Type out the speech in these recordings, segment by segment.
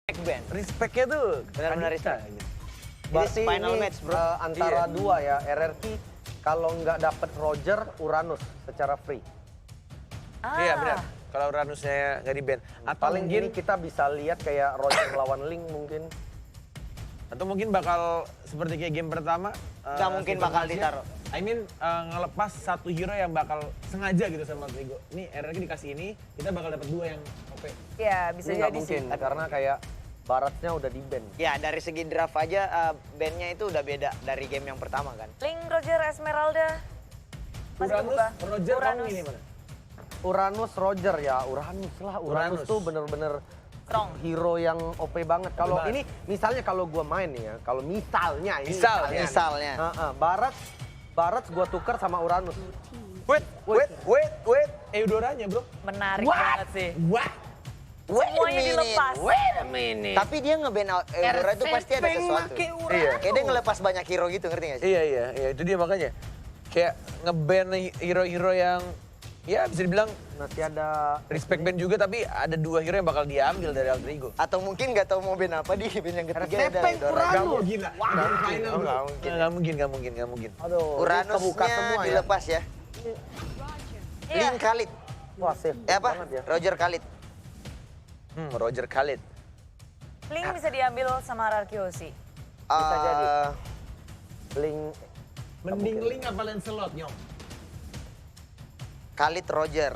Respect-nya tuh Benar-benar Anita. respect. Berarti final ini match, bro. antara Iya. dua ya, RRQ kalau nggak dapet Roger, Uranus secara free. Iya benar. Kalau Uranusnya nggak di-ban. Atau Paling mungkin ini kita bisa lihat kayak Roger lawan Link mungkin. atau mungkin bakal seperti kayak game pertama. Nggak mungkin Super bakal Mario. ditaruh. I mean ngelepas satu hero yang bakal sengaja gitu sama Trigo. Nih RRQ dikasih ini, kita bakal dapat dua yang OP. Ya, bisa Ini nggak jadi mungkin sih. karena kayak Baratnya udah di-ban. Ya dari segi draft aja bandnya itu udah beda dari game yang pertama kan. Link, Roger, Esmeralda. Masih Uranus, kebuka. Roger, kamu Uranus. ini mana? Uranus, Roger ya, Uranus lah. Uranus Uranus. tuh bener-bener Strong. hero yang OP banget. Kalau banget. ini misalnya kalau gua main nih ya, kalau misalnya ini Misalnya. Misalnya. Barat gua tukar sama Uranus. Wait. Eudoranya bro. Menarik What? banget sih. Wah. Semuanya dilepas. Wait a minute. Tapi dia nge-ban Eudora itu pasti ada sesuatu. Iya. Kayak dia ngelepas banyak hero gitu, ngerti gak sih? Iya, itu dia makanya. Kayak nge-ban hero-hero yang ya bisa dibilang Nanti ada respect band juga, tapi ada dua hero yang bakal diambil dari Alter Ego. Atau mungkin nggak tahu mau ban apa di ban yang ketiga ada Sepeng Eudora. Uranus. Gak mungkin lah. Game final Oh, bro. nggak mungkin. Nggak mungkin. Aduh, ini Uranusnya kebuka semua ya. dilepas ya. Iya. Link Khalid. Wah, safe Apa? banget ya. Roger Khalid. Roger Khalid. Link bisa diambil sama Rarkyoshi. Bisa jadi. Eh, Link Mending Link apa Lancelot, Nyong? Khalid Roger.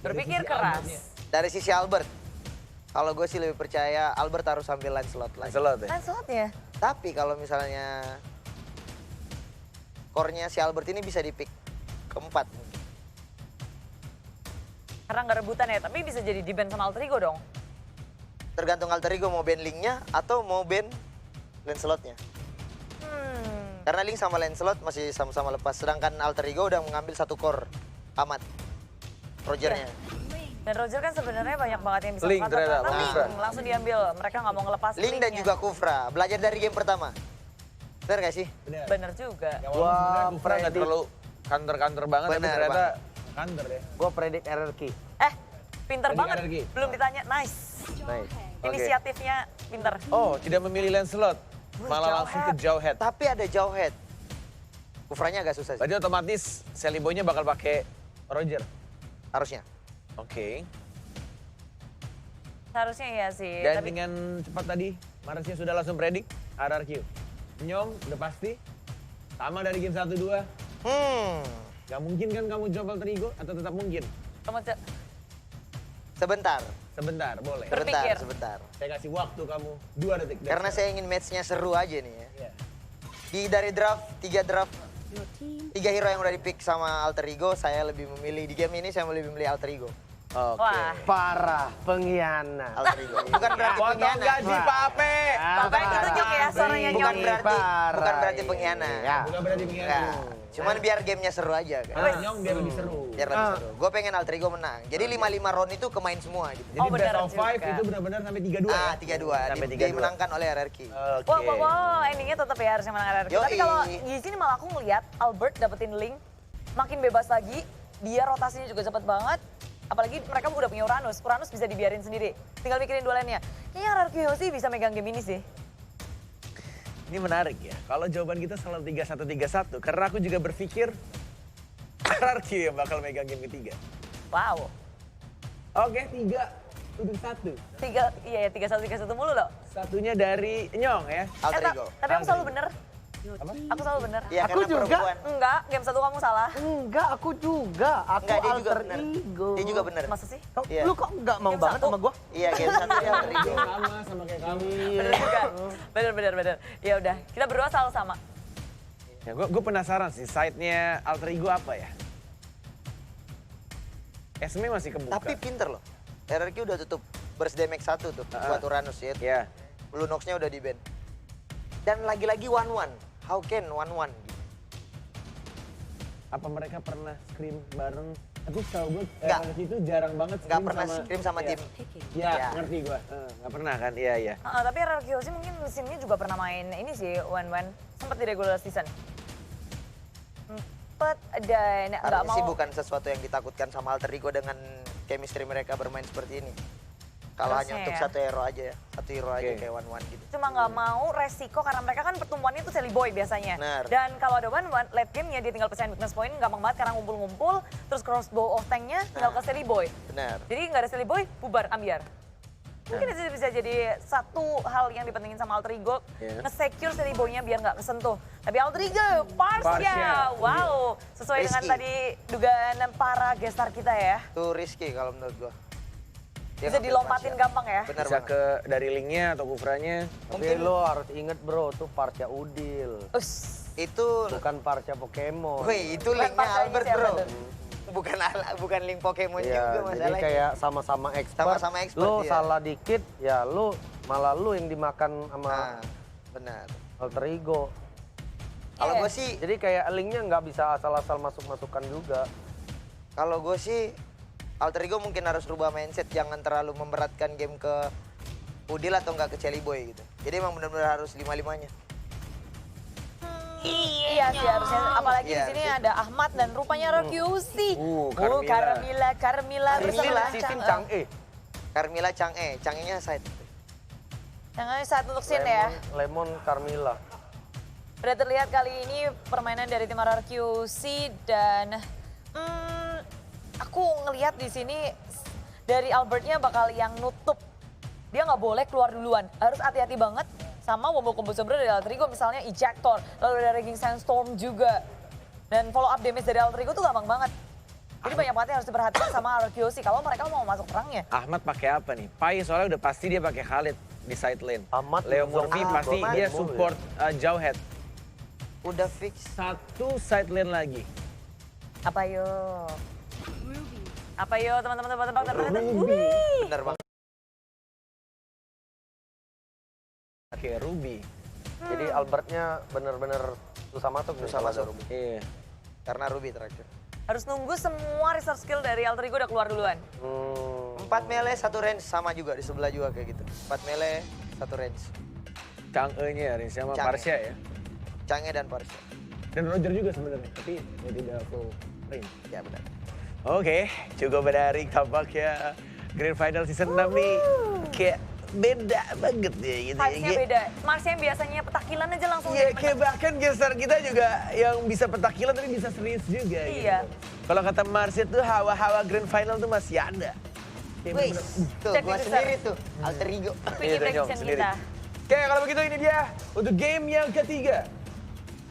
Berpikir sisi keras. Albertnya. Dari sisi Albert. Kalau gue sih lebih percaya Albert harus ambil Lancelot lagi. Lancelot ya? Lancelot ya? Tapi kalau misalnya core-nya si Albert ini bisa di-pick keempat. Karena nggak rebutan ya, tapi bisa jadi di-ban sama Alter Ego dong. Tergantung Alter Ego mau ban Link-nya atau mau ban Lancelot-nya. Karena Link sama Lancelot masih sama-sama lepas. Sedangkan Alter Ego udah mengambil satu core amat. Rogernya. Dan Roger kan sebenarnya banyak banget yang bisa Link mengatakan, ternyata, tapi Kufra. langsung diambil. Mereka nggak mau ngelepas Link dan Linknya. juga Kufra. Belajar dari game pertama. Bener gak sih? Bener juga. Ya walaupun sebenarnya Kufra nggak predict. terlalu counter banget, tapi Benar ternyata counter ya. gua predik RRQ. Pinter Tadi banget. energi. Belum ditanya, nice. Nice. Oke. Inisiatifnya pinter. Oh, tidak memilih Lancelot. Malah langsung ke Jawhead. Tapi ada Jawhead. Kufranya agak susah sih. Berarti otomatis Sally Boy-nya bakal pakai Roger. Harusnya. Oke. Seharusnya iya sih. Dan tapi dengan cepat tadi, Marsnya sudah langsung predik RRQ. Nyong, udah pasti. Sama dari game 1-2. Gak mungkin kan kamu coba Alter Ego atau tetap mungkin? kamu Sebentar. Sebentar, boleh. Berpikir. Sebentar. Saya kasih waktu kamu 2 detik. Karena saya ingin match-nya seru aja nih ya. Iya. Dari draft, 3 hero yang udah di-pick sama Alter Ego, saya lebih memilih, di game ini saya lebih memilih Alter Ego. Oke. Wah. Parah, pengkhianat. Alter Ego. Bukan berarti Potong pengkhianat. gaji Pak Ape. Pokoknya ditunjuk ya suaranya Bukan Nyong. berarti pengkhianat. Ya. Bukan berarti Enggak. pengkhianat. Cuman biar gamenya seru aja kan. Nyong biar lebih seru. Biar lebih seru. Gue pengen Alter Ego menang. Jadi 5-5 round itu kemain semua gitu. Jadi Oh, best benar of 5 juga. itu benar-benar sampai 3-2 Ah, ya? 3-2. Sampai 3-2. Dimenangkan oleh RRQ. Oke. Wow, endingnya tetap ya harusnya menang RRQ. Yoi. Tapi kalau di sini malah aku ngeliat Albert dapetin Link, makin bebas lagi, dia rotasinya juga cepet banget. Apalagi mereka udah punya Uranus bisa dibiarin sendiri. Tinggal mikirin duelannya. Kayaknya RRQ bisa megang game ini sih. Ini menarik ya. Kalau jawaban kita selalu 3-1-3-1. Karena aku juga berpikir RRQ yang bakal megang game ketiga. Wow. Oke, 3-1. 3-1 mulu loh. Satunya dari Nyong ya. Alter Ego. Tapi aku selalu bener. Apa? Aku selalu bener. Iya, Aku karena juga. perempuan. Enggak, game 1 kamu salah. Enggak, aku juga. Aku Enggak, dia juga alter bener. ego. Dia juga bener. Masa sih? Iya. Lu kok enggak mau Game banget satu. sama gua? Iya, game 1 dia Alter Ego. Sama kayak kamu. Bener juga. Bener. Ya udah, kita berdua selalu sama. Ya, gue penasaran sih, side-nya Alter Ego apa ya? Esme masih kebuka. Tapi pinter loh. RRQ udah tutup burst damage 1 tuh buat Uranus ya. Ya, Blue Nox-nya udah di-ban. Dan lagi-lagi 1-1. How can 1-1? apa mereka pernah scream bareng? Aku tahu gue, Nggak. itu jarang banget Nggak scream pernah scream sama Iya. tim. Iya, Iya. ngerti gue. Nggak pernah kan? Iya. Tapi RRQ mungkin mesinnya juga pernah main ini sih, Wen. Sempet di regular season. Sempet dan nggak Harusnya mau. sih bukan sesuatu yang ditakutkan sama Alter Ego dengan chemistry mereka bermain seperti ini. Kalau Harusnya hanya untuk ya. satu hero aja ya. Satu hero aja Oke. kayak one-one gitu. Cuma nggak mau resiko karena mereka kan pertumbuhannya itu Sally Boy biasanya. Benar. Dan kalau ada one-one, late game-nya dia tinggal pecahin weakness point, gampang banget karena ngumpul-ngumpul, terus crossbow of tank-nya tinggal ke Sally Boy. Benar. Jadi nggak ada Sally Boy, bubar, ambiar. Mungkin itu bisa jadi satu hal yang dipentingin sama Alter Ego, Iya. nge-secure Sally Boy-nya biar nggak kesentuh. Tapi Alter Ego, Parsia, Parsia. wow. Sesuai dengan Risky. tadi dugaan para gestar kita ya. Itu risky kalau menurut gua. Dia Bisa ngambil dilompatin Parsia. gampang ya. Benar Bisa banget. ke dari linknya atau kufranya. Tapi lo harus inget bro, tuh Parsia Udil. Us. Itu, Bukan Parsia Pokemon. woi itu Bukan linknya Parsianya Albert siapa bro. tuh? Bukan link Pokemon Iya, juga jadi masalahnya. kayak sama-sama expert. Sama-sama expert, Lo iya. salah dikit, ya lo malah lo yang dimakan sama Nah, benar. Alter Ego. Kalau Iya. gue sih, Jadi kayak linknya nggak bisa asal-asal masuk-masukan juga. kalau gue sih Alter Ego mungkin harus rubah mindset, jangan terlalu memberatkan game ke Udil atau enggak ke Celi Boy gitu. Jadi emang benar-benar harus lima-limanya. Iya sih harusnya, apalagi Iya, di sini harusnya. ada Ahmad dan rupanya Rokyusi. Carmilla. Carmilla bersama Sisin Chang. Chang E. Carmilla Chang'e, Chang'e-nya side. Jangan saat untuk scene ya. Lemon Carmilla. Udah terlihat kali ini permainan dari tim RRQC dan aku ngelihat di sini dari Albertnya bakal yang nutup. Dia nggak boleh keluar duluan, harus hati-hati banget sama combo-combo sebenarnya dari Alter Ego misalnya Ejector, lalu ada Raging Sandstorm juga. Dan follow up damage dari Alter Ego tuh gampang banget. Jadi banyak banget yang harus diperhatikan sama RRQC kalau mereka mau masuk perangnya. Ahmad pakai apa nih? Pai soalnya udah pasti dia pakai Khalid di side lane. Ahmad Leo langsung Murphy ah, pasti kemarin dia mulu support jauh head. Udah fix. Satu side lane lagi. Apa yo? Apa yo teman-teman tebak-tebak. Ruby. Wih. Benar banget. Oke, Ruby. Jadi Albertnya bener-bener susah masuk. nih Susah kalau masuk. ada Ruby. Iya. Karena Ruby terakhir. Harus nunggu semua research skill dari Alter Ego udah keluar duluan. 4 melee, 1 range sama juga di sebelah juga kayak gitu. 4 melee, 1 range. Chang'e-nya ya, sama Chang'e. Parsia ya. Chang'e dan Parsia. Dan Roger juga sebenarnya, tapi ya tidak full range. Ya benar. Oke, cukup menarik tampaknya Grand Final Season 6 nih kayak beda banget ya gitu. Vibes-nya beda. Mars yang biasanya petakilan aja langsung Iya, jadi kayak bahkan gestar kita juga yang bisa petakilan tapi bisa serius juga Iya. gitu. Kalau kata Mars itu hawa-hawa Grand Final tuh masih ada. Kayak Wih, bener-bener, tuh Cek gua di sendiri tuh, Alter Ego. Quickie Iya, Nyong, prediction sendiri. kita. Oke, kalau begitu ini dia untuk game yang ketiga.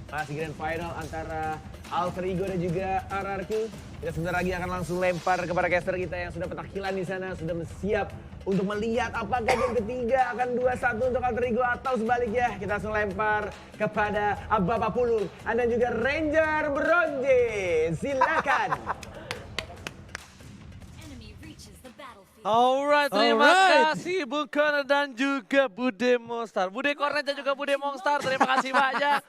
Masih Grand Final antara Alter Ego dan juga RRQ. Kita sebentar lagi akan langsung lempar kepada caster kita yang sudah petakilan di sana, sudah siap untuk melihat apakah game ketiga akan 2-1 untuk Alter Ego atau sebaliknya. Kita langsung lempar kepada Bapak Pulung dan juga Ranger Bronze. Silakan. Alright, terima kasih Bung Connor dan juga Bude Monster. Bude Cornet dan juga Bude Monster, terima kasih banyak.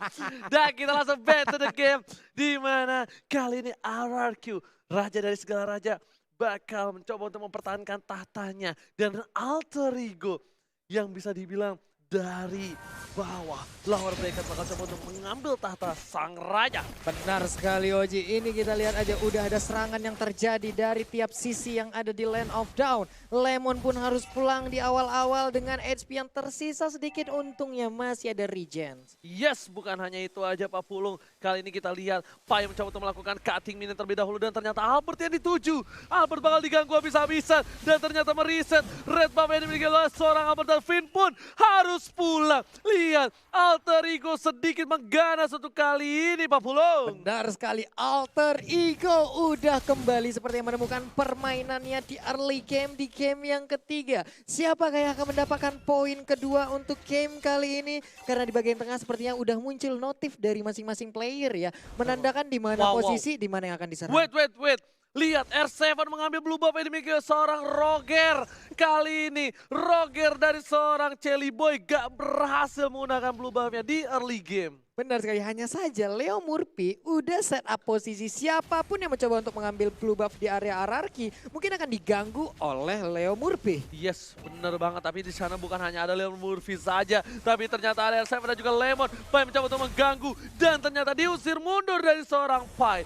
Dan kita langsung back to the game. Di mana kali ini RRQ, raja dari segala raja, bakal mencoba untuk mempertahankan tahtanya. Dan Alter Ego yang bisa dibilang dari bawah. Lawan mereka bakal coba untuk mengambil tahta sang raja. Benar sekali Oji, ini kita lihat aja udah ada serangan yang terjadi dari tiap sisi yang ada di Land of Dawn. Lemon pun harus pulang di awal-awal dengan HP yang tersisa sedikit, untungnya masih ada regen. Yes, bukan hanya itu aja Pak Pulung. Kali ini kita lihat Pai mencoba untuk melakukan cutting minion terlebih dahulu dan ternyata Albert yang dituju. Albert bakal diganggu habis-habisan dan ternyata mereset red buff yang dimiliki oleh seorang Albert dan Finn pun harus pulang. Lihat, Alter Ego sedikit mengganas untuk kali ini Pak Pulung. Benar sekali, Alter Ego udah kembali seperti yang menemukan permainannya di early game, di game yang ketiga. Siapakah yang akan mendapatkan poin kedua untuk game kali ini? Karena di bagian tengah sepertinya udah muncul notif dari masing-masing player ya. Menandakan di mana Wow, wow. posisi, di mana yang akan diserang. Wait. Lihat R7 mengambil blue buff yang dimiliki oleh seorang Roger. Kali ini Roger dari seorang Celi Boy gak berhasil menggunakan blue buffnya di early game. Benar sekali, hanya saja Leo Murphy udah set up posisi siapapun yang mencoba untuk mengambil blue buff di area RRQ mungkin akan diganggu oleh Leo Murphy. Yes, bener banget. Tapi di sana bukan hanya ada Leo Murphy saja, tapi ternyata ada R7 dan juga Lemon. Pai mencoba untuk mengganggu dan ternyata diusir mundur dari seorang Pai.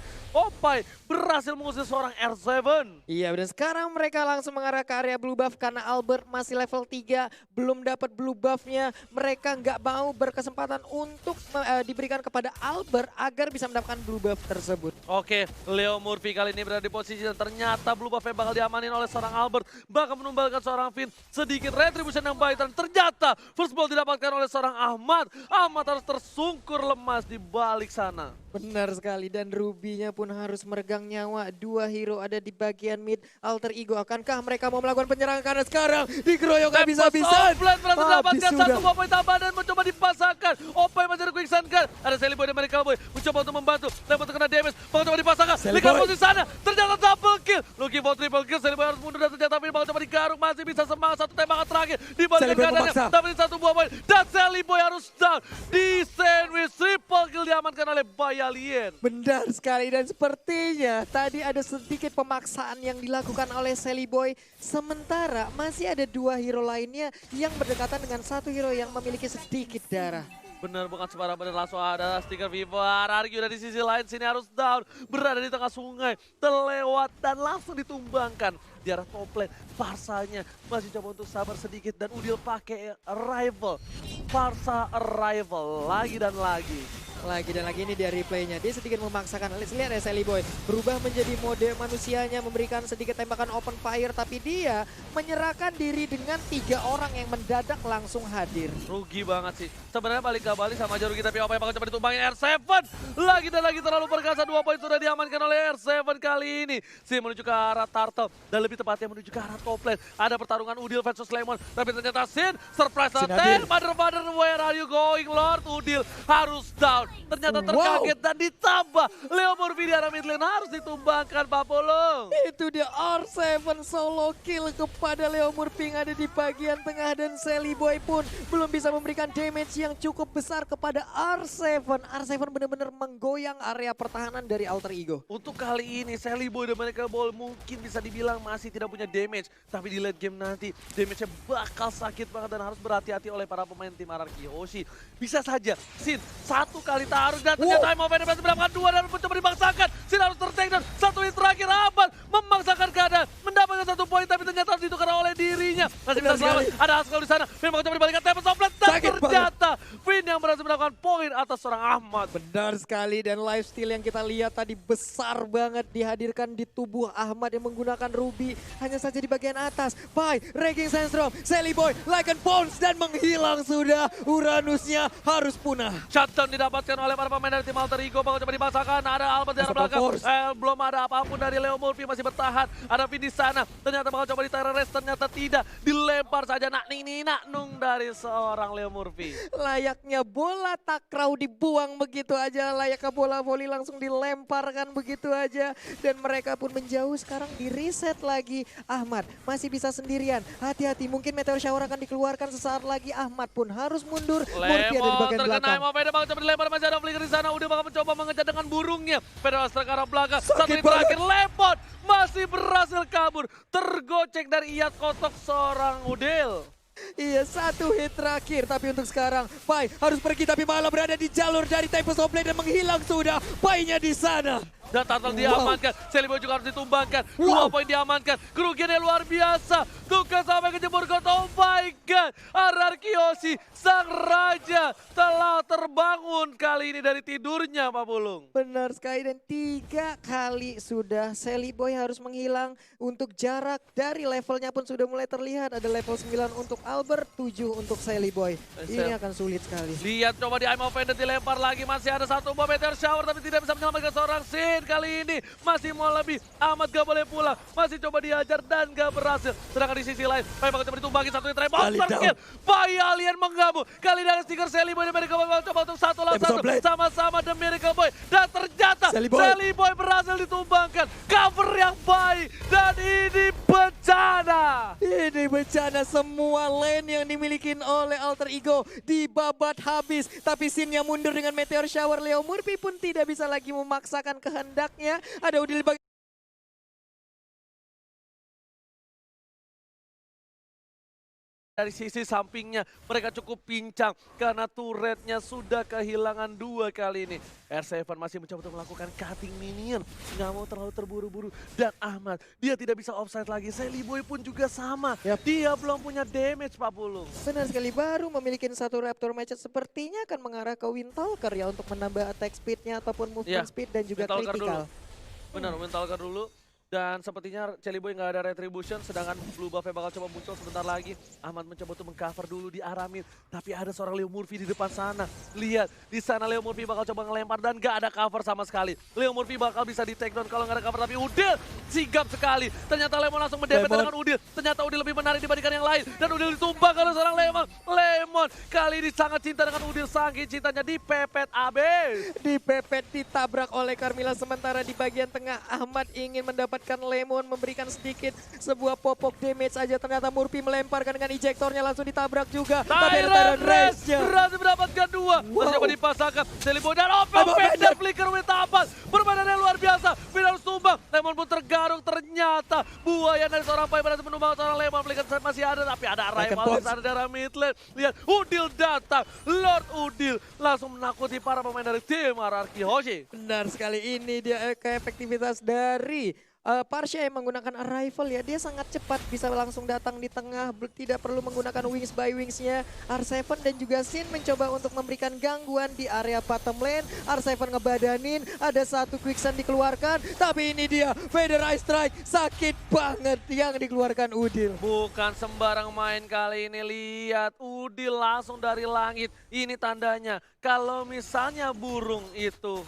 Pai berhasil mengusir seorang R7. Iya, dan sekarang mereka langsung mengarah ke area blue buff karena Albert masih level 3, belum dapat blue buffnya. Mereka nggak mau berkesempatan untuk diberikan kepada Albert agar bisa mendapatkan blue buff tersebut. Oke, Leo Murphy kali ini berada di posisi dan ternyata blue buff yang bakal diamanin oleh seorang Albert. Bakal menumbalkan seorang Finn, sedikit retribution yang baik dan ternyata first ball didapatkan oleh seorang Ahmad. Ahmad harus tersungkur lemas di balik sana. Benar sekali, dan Ruby-nya pun harus meregang nyawa. Dua hero ada di bagian mid. Alter Ego, akankah mereka mau melakukan penyerangan karena sekarang dikeroyok habis-habisan. Offline berhasil mendapatkan sudah. satu poin tambahan dan mencoba dipasangkan. Opai masih ada quicksand kan. Ada Sally Boy dan Medical Boy mencoba untuk membantu. Lemon terkena damage, mencoba dipasangkan. Lihat posisi sana, ternyata double kill. Looking for triple kill, Sally Boy harus mundur dan ternyata Finn mencoba digaruk. Masih bisa semangat, satu tembakan terakhir. Dibalikan keadaannya, dapat satu buah poin. Dan Sally Boy harus down. Di sandwich, triple kill diamankan oleh Bayalien. Benar sekali, dan sepertinya tadi ada sedikit pemaksaan yang dilakukan oleh Sally Boy. Sementara masih ada dua hero lainnya yang berdekatan dengan satu hero yang memiliki sedikit darah. Benar, bukan sembarang, benar langsung ada stiker Viva. RRQ udah di sisi lain, sini harus down. Berada di tengah sungai, terlewat dan langsung ditumbangkan. Di arah top lane, Farsanya masih coba untuk sabar sedikit dan Udil pakai arrival. Farsa arrival lagi dan lagi. Lagi dan lagi ini dia replaynya, dia sedikit memaksakan. Lihat ya, Sally Boy berubah menjadi mode manusianya, memberikan sedikit tembakan open fire, tapi dia menyerahkan diri dengan 3 orang yang mendadak langsung hadir. Rugi banget sih. Sebenarnya balik ke Bali sama aja rugi, tapi apa yang bakal coba ditumbangin R7. Lagi dan lagi terlalu perkasa, 2 poin sudah diamankan oleh R7 kali ini. Si menuju ke arah Turtle dan lebih tepatnya menuju ke arah top lane. Ada pertarungan Udil versus Lemon, tapi ternyata Sin surprise attack. Mother, where are you going, Lord? Udil harus down. Ternyata terkaget dan ditambah. Leo Murphy di arah mid lane harus ditumbangkan, Pak Polong. Itu dia R7 solo kill kepada Leo Murphy yang ada di bagian tengah, dan Sally Boy pun belum bisa memberikan damage yang cukup besar kepada R7. R7 benar-benar menggoyang area pertahanan dari Alter Ego. Untuk kali ini Sally Boy dan Medical Ball mungkin bisa dibilang masih tidak punya damage. Tapi di late game nanti damage-nya bakal sakit banget dan harus berhati-hati oleh para pemain tim RRQ Hoshi. Bisa saja Sin satu kali taruh dan ternyata Time of Venom berhasil mendapatkan 2 dan mencoba dipaksakan. Sin harus tertakedown. Satu hit terakhir Ahmad memaksakan keadaan. Mendapatkan 1 poin tapi ternyata harus ditukar oleh dirinya. Masih bisa selamat. Ada Haskell di sana. Finn mencoba dibalikan Tempest of Blood dan ternyata Finn yang berhasil mendapatkan poin atas seorang Ahmad. Benar sekali, dan lifesteal yang kita lihat tadi besar banget dihadirkan di tubuh Ahmad yang menggunakan Ruby. Hanya saja di bagian atas. Pai, Raging Sandstorm, Sally Boy, Lycan Bounce dan menghilang sudah. Uranusnya harus punah. Shutdown didapatkan oleh para pemain dari tim Alter Ego. Bakal coba dipaksakan. Ada Albert di arah belakang. Belum ada apapun dari Leo Murphy, masih bertahan. Ada Finn di sana. Ternyata bakal coba diteres, ternyata tidak. Dilempar saja nak nung dari seorang Leo Murphy. Layaknya bola takraw dibuang begitu aja. Layaknya bola voli langsung dilemparkan begitu aja. Dan mereka pun menjauh, sekarang di reset lagi. Ahmad masih bisa sendirian. Hati-hati, mungkin Meteor Shower akan dikeluarkan sesaat lagi. Ahmad pun harus mundur. Murphy ada di bagian belakang. Lemon bakal coba dilempar, masih ada flicker di sana. Udah bakal mencoba mengejar dengan burungnya. Pedal ke arah belakang. Satu hit terakhir, Lemon masih berhasil kabur. Tergocek dari iat kotok seorang Udil. Iya, 1 hit terakhir, tapi untuk sekarang Pai harus pergi, tapi malah berada di jalur dari Tempest of Blade dan menghilang sudah. Pai-nya di sana. Dan Turtle diamankan, Sally Boy juga harus ditumbangkan. 2 poin diamankan, kerugiannya luar biasa. Tugas sampai ke jempur got, oh my god. RRQ Hoshi, sang raja telah terbangun kali ini dari tidurnya, Pak Pulung. Benar sekali, dan 3 kali sudah Sally Boy harus menghilang. Untuk jarak dari levelnya pun sudah mulai terlihat. Ada level 9 untuk Albert, 7 untuk Sally Boy. Ini akan sulit sekali. Lihat coba di Ime of Vendor dilempar lagi, masih ada 1 buah Meteor Shower tapi tidak bisa menyelamatkan seorang Sin. Kali ini masih mau lebih, Ahmad gak boleh pulang, masih coba dihajar dan gak berhasil. Sedangkan di sisi lain, Pai bakal coba ditumbangin 1 hit terakhir, monster kill. Bayalien menggabung, kali dengan stiker Sally Boy dan Miracle Boy coba untuk satu lawan Emerson satu. Blade. Sama-sama The Miracle Boy. Dan ternyata Sally Boy. Sally Boy berhasil ditumbangkan. Cover yang baik. Dan ini bencana. Ini bencana, semua lane yang dimiliki oleh Alter Ego dibabat habis. Tapi Sin yang mundur dengan Meteor Shower. Leo Murphy pun tidak bisa lagi memaksakan kehendaknya. Ada Udil bagi dari sisi sampingnya mereka cukup pincang karena turretnya sudah kehilangan 2 kali ini. R7 masih mencoba untuk melakukan cutting minion, nggak mau terlalu terburu-buru. Dan Ahmad, dia tidak bisa offside lagi. Sally Boy pun juga sama, dia belum punya damage Pak Pulung. benar sekali, baru memiliki satu Raptor Match sepertinya akan mengarah ke Windtalker ya untuk menambah attack speednya ataupun movement speed dan juga Windtalker critical. dulu. Benar, Windtalker dulu. Dan sepertinya Sally Boy nggak ada retribution, sedangkan blue buff-nya bakal coba muncul sebentar lagi. Ahmad mencoba untuk mengcover dulu di arah mid, tapi ada seorang Leo Murphy di depan sana. Lihat, di sana Leo Murphy bakal coba ngelempar dan nggak ada cover sama sekali. Leo Murphy bakal bisa di take down kalau nggak ada cover, tapi Udil sigap sekali. Ternyata Lemon langsung mendepet dengan Udil. Ternyata Udil lebih menarik dibandingkan yang lain. Dan Udil ditumbang oleh seorang Lemon. Lemon kali ini sangat cinta dengan Udil, saking cintanya dipepet abis. Dipepet, ditabrak oleh Carmilla, sementara di bagian tengah Ahmad ingin mendapatkan Lemon, memberikan sedikit sebuah popok damage aja. Ternyata Murphy melemparkan dengan ejektornya, langsung ditabrak juga. Tapi ada Tyrant Rage-nya. berhasil mendapatkan 2. Mencoba dipasangkan Sally Boy dan Open Fender flicker with tapas. Permainan yang luar biasa. Final tumbang. Lemon pun tergarung, ternyata buaya dari seorang Pai berhasil menumbang seorang Lemon. Flicker masih ada, tapi ada rival di sana dari mid lane. Lihat, Udil datang. Lord Udil langsung menakuti para pemain dari tim RRQ Hoshi. Benar sekali, ini dia keefektivitas dari Parsha yang menggunakan arrival ya. Dia sangat cepat, bisa langsung datang di tengah, tidak perlu menggunakan wings by wingsnya. R7 dan juga Sin mencoba untuk memberikan gangguan di area bottom lane. R7 ngebadanin, ada satu quicksand dikeluarkan, tapi ini dia Feather Ice Strike, sakit banget yang dikeluarkan Udil. Bukan sembarang main kali ini, lihat Udil langsung dari langit. Ini tandanya kalau misalnya burung itu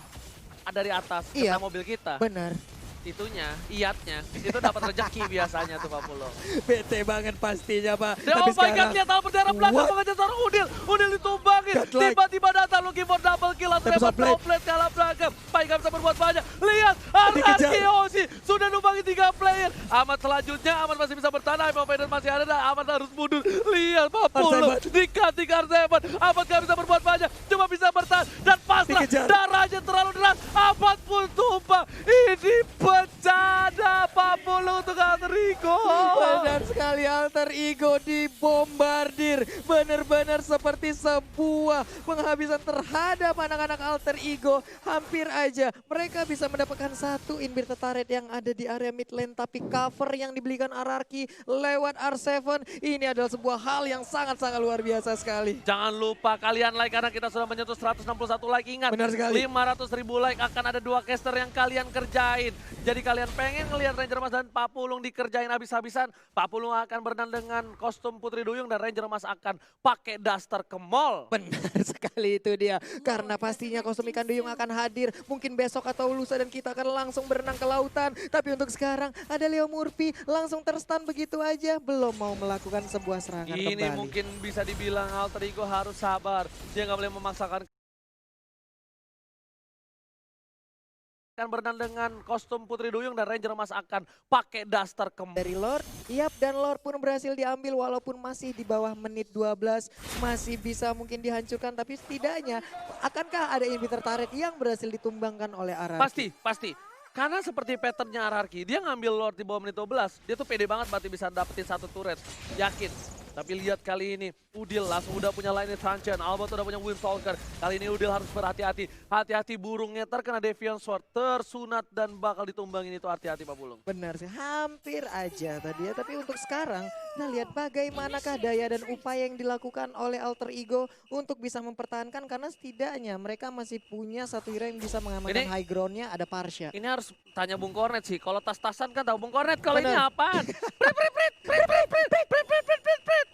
ada dari atas kena mobil kita. Benar. Itunya, iatnya, itu dapat rezeki biasanya tuh Pak Pulo. Bete banget pastinya Pak. Dan oh my god, lihat berdarah belakang mengejar seorang Udil. Udil ditumbangin, tiba-tiba datang looking for double kill. Atau lempar droplet ke arah belakang. Pai gak bisa berbuat banyak. Lihat, RRQ Hoshi sudah numbangin 3 player. Ahmad selanjutnya, Ahmad masih bisa bertahan. Hyper Fighter masih ada, dan Ahmad harus mundur. Lihat Pak Pulo, di-cutting R7. Ahmad gak bisa berbuat banyak, cuma bisa bertahan. Dan pasrah, darahnya terlalu deras. Ahmad pun tumbang. Ini bencana Pak Pulung untuk Alter Ego. Benar sekali, Alter Ego dibombardir. Benar-benar seperti sebuah penghabisan terhadap anak-anak Alter Ego. Hampir aja mereka bisa mendapatkan satu inverted turret yang ada di area mid lane. Tapi cover yang dibelikan RRQ lewat R7. Ini adalah sebuah hal yang sangat-sangat luar biasa sekali. Jangan lupa kalian like karena kita sudah menyentuh 161 like. Ingat, Benar sekali. 500.000 like akan ada 2 caster yang kalian kerjain. Jadi kalian pengen ngelihat Ranger Mas dan Pak Pulung dikerjain habis-habisan, Pak Pulung akan berenang dengan kostum Putri Duyung dan Ranger Mas akan pakai daster ke mall. Benar sekali, itu dia. Karena pastinya kostum ikan duyung akan hadir mungkin besok atau lusa dan kita akan langsung berenang ke lautan. Tapi untuk sekarang ada Leo Murphy langsung terstun begitu aja, belum mau melakukan sebuah serangan kembali. Ini mungkin bisa dibilang Alter Ego harus sabar. Dia nggak boleh memaksakan. Akan berenang dengan kostum Putri Duyung dan Ranger Mas akan pakai daster ke mall. Dari Lord, dan Lord pun berhasil diambil walaupun masih di bawah menit 12. Masih bisa mungkin dihancurkan, tapi setidaknya akankah ada inhibitor turret yang berhasil ditumbangkan oleh RRQ? Pasti. Karena seperti patternnya RRQ, dia ngambil Lord di bawah menit 12, dia tuh pede banget berarti bisa dapetin 1 turret. Yakin. Tapi lihat kali ini, Udil langsung udah punya line Truncheon, Albert udah punya Windtalker. Kali ini Udil harus berhati-hati. Hati-hati burungnya terkena Deviant Sword, tersunat dan bakal ditumbangin itu, hati-hati Pak Pulung. Benar sih, hampir aja tadi ya. Tapi untuk sekarang, kita lihat bagaimanakah daya dan upaya yang dilakukan oleh Alter Ego untuk bisa mempertahankan. Karena setidaknya mereka masih punya satu hero yang bisa mengamankan high groundnya, ada Parsha. Ini harus tanya Bung Kornet sih, kalau tas-tasan kan tahu Bung Kornet, kalau ini Bener. apaan?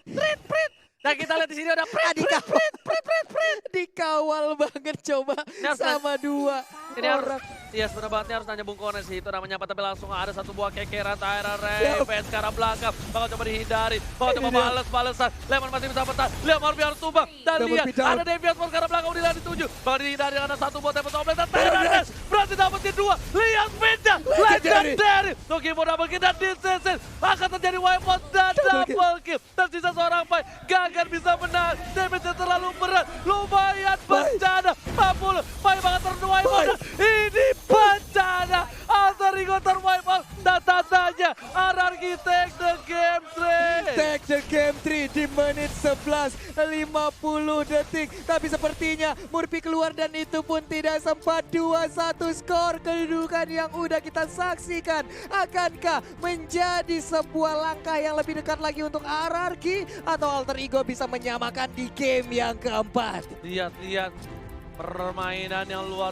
Prit. Nah kita lihat di sini ada prit. Dikawal banget coba Ini harus sama 2 Ini harus, orang. Yes, benar banget nih harus nanya Bung Kone sih. Itu namanya apa, tapi langsung ada satu buah kekeran Tyra Ray. PS ke arah belakang, bakal coba dihindari. Bakal coba balesan. Lemon masih bisa bertahan. Lemon biar tumbang. Dan Double lihat, beat down. ada Devious ke arah belakang, udah dituju. Bakal dihindari karena satu buah tempat top lane. Dan Tyra Ray berarti dapetin dua. Lihat speednya, legendary. Tokimo double kill dan diseason. Akan terjadi wipe out dan double kill. Tersisa seorang Pai, Gagan bisa menang. Damage-nya terlalu berat, lumayan bencana. 40, Pai bakal terwipe out. Ini bencana. Alter Ego terwipe out. Dan tandanya RRQ take the game 3. Take the game 3 di menit 11, 50 detik. Tapi sepertinya Murphy keluar dan itu pun tidak sempat. 2-1 skor kedudukan yang udah kita saksikan. Akankah menjadi sebuah langkah yang lebih dekat lagi untuk RRQ? Atau Alter Ego bisa menyamakan di game yang keempat? Lihat permainan yang luar